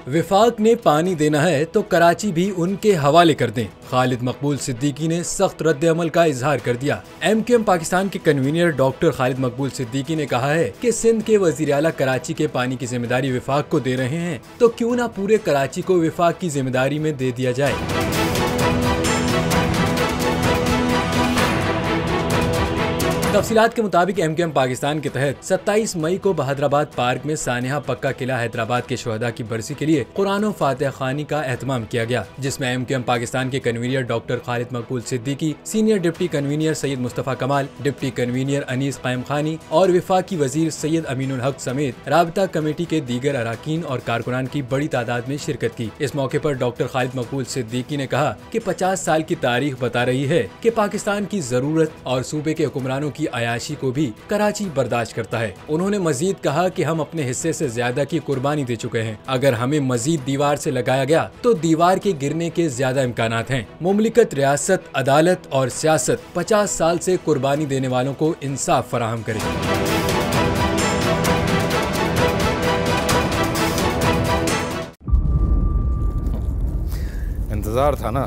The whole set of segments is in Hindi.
विफाक ने पानी देना है तो कराची भी उनके हवाले कर दें। खालिद मकबूल सिद्दीकी ने सख्त रद्द-ए-अमल का इजहार कर दिया। MQM पाकिस्तान के कन्वीनर डॉक्टर खालिद मकबूल सिद्दीकी ने कहा है कि सिंध के वजीर आला कराची के पानी की जिम्मेदारी विफाक को दे रहे हैं, तो क्यों ना पूरे कराची को विफाक की जिम्मेदारी में दे दिया जाए। तफसीलात के मुताबिक MQM पाकिस्तान के तहत 27 मई को बहादुराबाद पार्क में सानिहा पक्का किला हैदराबाद के शोहदा की बरसी के लिए कुरान व फातिहा खानी का एहतमाम किया गया, जिसमें MQM पाकिस्तान के कन्वीनर डॉक्टर खालिद मकबूल Siddiqui, senior deputy convener Syed Mustafa कमाल, डिप्टी कन्वीनर अनीस कायम खानी और विफाकी वजीर सैयद अमीनुल हक समेत राबता कमेटी के दीगर अरकान और कारकुनान की बड़ी तादाद में शिरकत की। इस मौके पर डॉक्टर खालिद मकबूल सिद्दीकी ने कहा कि 50 साल की तारीख बता रही है कि पाकिस्तान की जरूरत और सूबे के हुक्मरानों की अयाशी को भी कराची बर्दाश्त करता है। उन्होंने मजीद कहा कि हम अपने हिस्से से ज्यादा की कुर्बानी दे चुके हैं। अगर हमें मजीद दीवार से लगाया गया तो दीवार के गिरने के ज्यादा इम्कानात हैं। मुमलिकत, रियासत, अदालत और सियासत 50 साल से कुर्बानी देने वालों को इंसाफ फराहम करेगी। इंतजार था ना,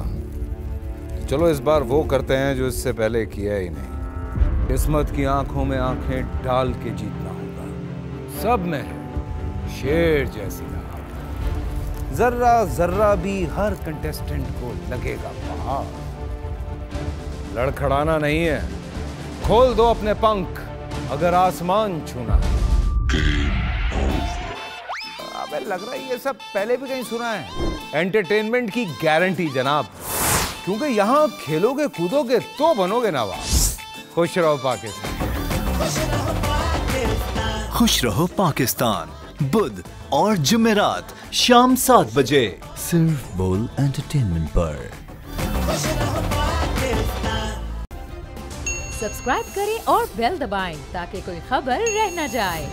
चलो इस बार वो करते हैं जो इससे पहले किया ही नहीं। किस्मत की आंखों में आंखें डाल के जीतना होगा। सब में है शेर जैसी राह, जर्रा जर्रा भी हर कंटेस्टेंट को लगेगा पहाड़। लड़खड़ाना नहीं है, खोल दो अपने पंख अगर आसमान छूना है। अबे लग रहा है ये सब पहले भी कहीं सुना है। एंटरटेनमेंट की गारंटी जनाब, क्योंकि यहाँ खेलोगे कूदोगे तो बनोगे नवाब। खुश रहो पाकिस्तान। खुश रहो पाकिस्तान, बुध और जुमेरात शाम 7 बजे सिर्फ बोल एंटरटेनमेंट पर। सब्सक्राइब करें और बेल दबाएं ताकि कोई खबर रह न जाए।